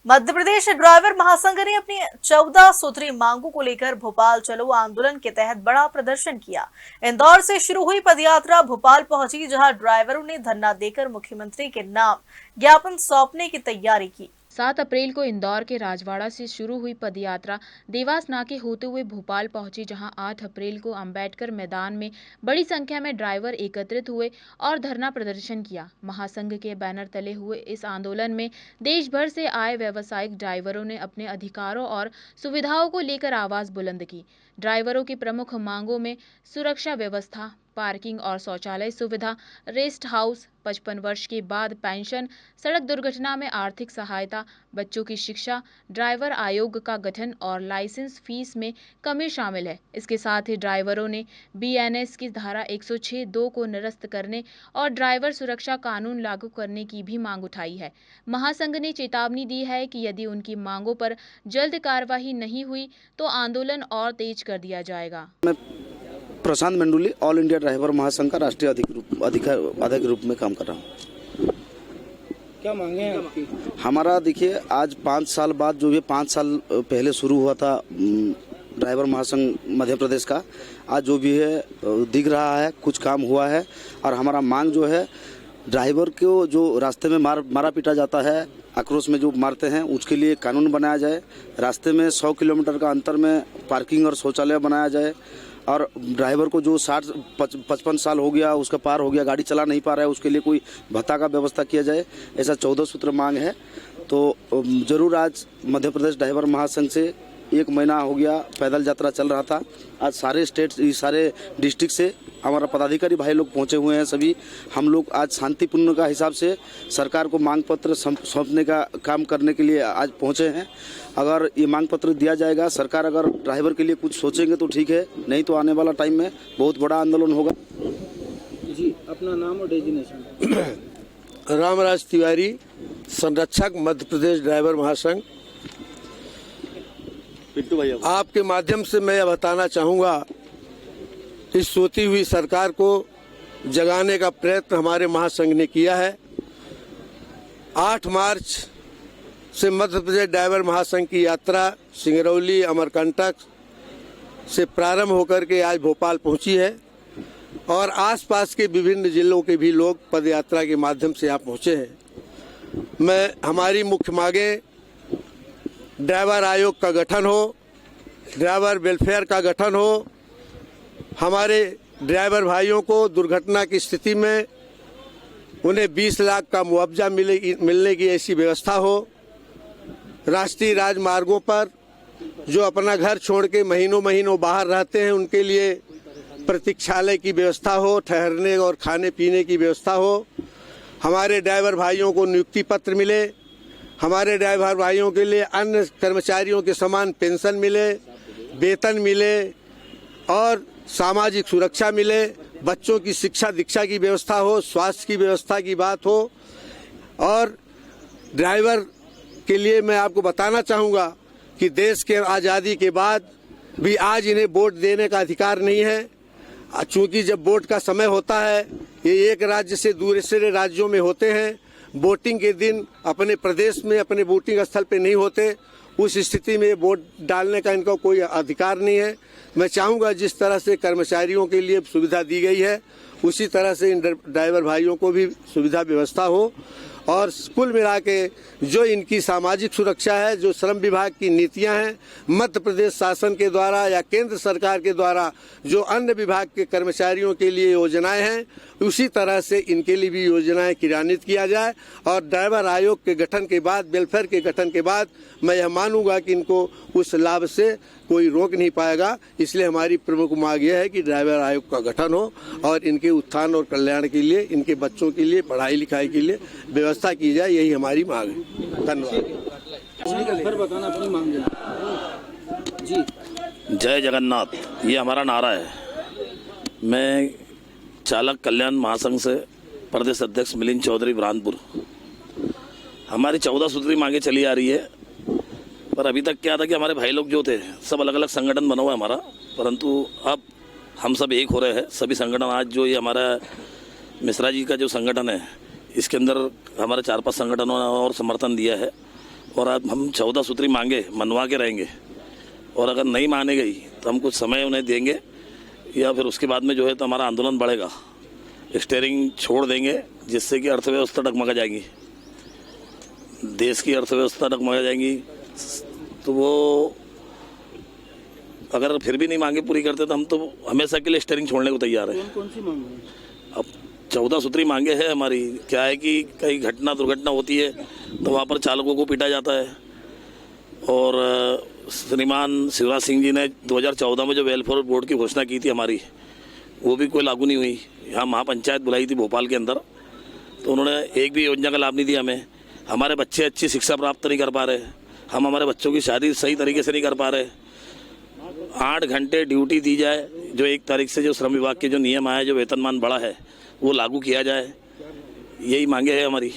Madhya Pradesh driver महासंघ ने अपनी 14 सूत्री मांगों को लेकर भोपाल चलो आंदोलन के तहत बड़ा प्रदर्शन किया। इंदौर से शुरू हुई पदयात्रा भोपाल पहुंची, जहां ड्राइवरों ने धरना देकर मुख्यमंत्री के नाम ज्ञापन सौंपने की तैयारी की। 7 अप्रैल को इंदौर के राजवाड़ा से शुरू हुई पदयात्रा देवास नाके होते हुए भोपाल पहुंची, जहां 8 अप्रैल को अंबेडकर मैदान में बड़ी संख्या में ड्राइवर एकत्रित हुए और धरना प्रदर्शन किया। महासंघ के बैनर तले हुए इस आंदोलन में देश भर से आए व्यावसायिक ड्राइवरों ने अपने अधिकारों और सुविधाओं को लेकर आवाज बुलंद की। ड्राइवरों की प्रमुख मांगों में सुरक्षा व्यवस्था, पार्किंग और शौचालय सुविधा, रेस्ट हाउस, 55 वर्ष के बाद पेंशन, सड़क दुर्घटना में आर्थिक सहायता, बच्चों की शिक्षा, ड्राइवर आयोग का गठन और लाइसेंस फीस में कमी शामिल है। इसके साथ ही ड्राइवरों ने बीएनएस की धारा 106(2) को निरस्त करने और ड्राइवर सुरक्षा कानून लागू करने की भी मांग उठाई है। महासंघ ने चेतावनी दी है कि यदि उनकी मांगों पर जल्द कार्रवाई नहीं हुई तो आंदोलन और तेज कर दिया जाएगा। प्रशांत मंडुली, ऑल इंडिया ड्राइवर महासंघ का राष्ट्रीय अध्यक्ष रूप में काम कर रहा हूँ। क्या मांगे हैं आपकी? हमारा देखिए, आज 5 साल बाद जो भी 5 साल पहले शुरू हुआ था ड्राइवर महासंघ मध्य प्रदेश का, आज जो भी है दिख रहा है, कुछ काम हुआ है। और हमारा मांग जो है, ड्राइवर को जो रास्ते में मारा पीटा जाता है, आक्रोश में जो मारते हैं, उसके लिए कानून बनाया जाए। रास्ते में 100 किलोमीटर का अंतर में पार्किंग और शौचालय बनाया जाए। और ड्राइवर को जो 60-55 साल हो गया, उसका पार हो गया, गाड़ी चला नहीं पा रहा है, उसके लिए कोई भत्ता का व्यवस्था किया जाए। ऐसा 14 सूत्र मांग है। तो जरूर आज मध्य प्रदेश ड्राइवर महासंघ से 1 महीना हो गया पैदल यात्रा चल रहा था। आज सारे स्टेट, सारे डिस्ट्रिक्ट से हमारा पदाधिकारी भाई लोग पहुंचे हुए हैं। सभी हम लोग आज शांतिपूर्ण का हिसाब से सरकार को मांग पत्र सौंपने का काम करने के लिए आज पहुंचे हैं। अगर ये मांग पत्र दिया जाएगा, सरकार अगर ड्राइवर के लिए कुछ सोचेंगे तो ठीक है, नहीं तो आने वाला टाइम में बहुत बड़ा आंदोलन होगा। जी, अपना नाम और डेजिग्नेशन। रामराज तिवारी, संरक्षक, मध्य प्रदेश ड्राइवर महासंघ। आपके माध्यम से मैं यह बताना चाहूँगा, इस सोती हुई सरकार को जगाने का प्रयत्न हमारे महासंघ ने किया है। 8 मार्च से मध्य प्रदेश ड्राइवर महासंघ की यात्रा सिंगरौली, अमरकंटक से प्रारंभ होकर के आज भोपाल पहुंची है और आसपास के विभिन्न जिलों के भी लोग पदयात्रा के माध्यम से यहाँ पहुंचे हैं। हमारी मुख्य मांगें ड्राइवर आयोग का गठन हो, ड्राइवर वेलफेयर का गठन हो, हमारे ड्राइवर भाइयों को दुर्घटना की स्थिति में उन्हें 20 लाख का मुआवजा मिलने की ऐसी व्यवस्था हो, राष्ट्रीय राजमार्गों पर जो अपना घर छोड़ के महीनों बाहर रहते हैं उनके लिए प्रतीक्षालय की व्यवस्था हो, ठहरने और खाने पीने की व्यवस्था हो, हमारे ड्राइवर भाइयों को नियुक्ति पत्र मिले, हमारे ड्राइवर भाइयों के लिए अन्य कर्मचारियों के समान पेंशन मिले, वेतन मिले और सामाजिक सुरक्षा मिले, बच्चों की शिक्षा दीक्षा की व्यवस्था हो, स्वास्थ्य की व्यवस्था की बात हो। और ड्राइवर के लिए मैं आपको बताना चाहूँगा कि देश के आज़ादी के बाद भी आज इन्हें वोट देने का अधिकार नहीं है। चूँकि जब वोट का समय होता है, ये एक राज्य से दूसरे राज्यों में होते हैं, वोटिंग के दिन अपने प्रदेश में अपने वोटिंग स्थल पे नहीं होते, उस स्थिति में वोट डालने का इनका कोई अधिकार नहीं है। मैं चाहूँगा जिस तरह से कर्मचारियों के लिए सुविधा दी गई है, उसी तरह से इन ड्राइवर भाइयों को भी सुविधा व्यवस्था हो। और कुल मिला के जो इनकी सामाजिक सुरक्षा है, जो श्रम विभाग की नीतियां हैं, मध्य प्रदेश शासन के द्वारा या केंद्र सरकार के द्वारा जो अन्य विभाग के कर्मचारियों के लिए योजनाएं हैं, उसी तरह से इनके लिए भी योजनाएं क्रियान्वित किया जाए। और ड्राइवर आयोग के गठन के बाद, वेलफेयर के गठन के बाद मैं यह मानूंगा कि इनको उस लाभ से कोई रोक नहीं पाएगा। इसलिए हमारी प्रमुख मांग यह है कि ड्राइवर आयोग का गठन हो और इनके उत्थान और कल्याण के लिए, इनके बच्चों के लिए पढ़ाई लिखाई के लिए व्यवस्था की जाए, यही हमारी मांग है। धन्यवाद। फिर बताना अपनी मांग जी। जय जगन्नाथ, ये हमारा नारा है। मैं चालक कल्याण महासंघ से प्रदेश अध्यक्ष मिलिंद चौधरी, बुरहानपुर। हमारी 14 सूत्री मांगे चली आ रही है, पर अभी तक क्या था कि हमारे भाई लोग जो थे सब अलग अलग संगठन बना हुआ है हमारा, परंतु अब हम सब एक हो रहे हैं। सभी संगठन आज जो ये हमारा मिश्रा जी का जो संगठन है, इसके अंदर हमारे 4-5 संगठनों ने और समर्थन दिया है। और आज हम 14 सूत्री मांगे मनवा के रहेंगे, और अगर नहीं माने गई तो हम कुछ समय उन्हें देंगे, या फिर उसके बाद में जो है तो हमारा आंदोलन बढ़ेगा। स्टीयरिंग छोड़ देंगे, जिससे कि अर्थव्यवस्था डगमगा जाएगी, देश की अर्थव्यवस्था डगमगा जाएगी। तो वो अगर फिर भी नहीं मांगे पूरी करते तो हम तो हमेशा के लिए स्टीयरिंग छोड़ने को तैयार है। कौन कौन सी मांग है? अब 14 सूत्री मांगे हैं हमारी। क्या है कि कई दुर्घटना होती है तो वहाँ पर चालकों को पीटा जाता है, और श्रीमान शिवराज सिंह जी ने 2014 में जो वेलफेयर बोर्ड की घोषणा की थी हमारी, वो भी कोई लागू नहीं हुई। यहाँ महापंचायत बुलाई थी भोपाल के अंदर, तो उन्होंने एक भी योजना का लाभ नहीं दिया हमें। हमारे बच्चे अच्छी शिक्षा प्राप्त नहीं कर पा रहे, हम हमारे बच्चों की शादी सही तरीके से नहीं कर पा रहे। 8 घंटे ड्यूटी दी जाए, जो 1 तारीख से जो श्रम विभाग के जो नियम आए, जो वेतनमान बढ़ा है, वो लागू किया जाए, यही मांगे हैं हमारी।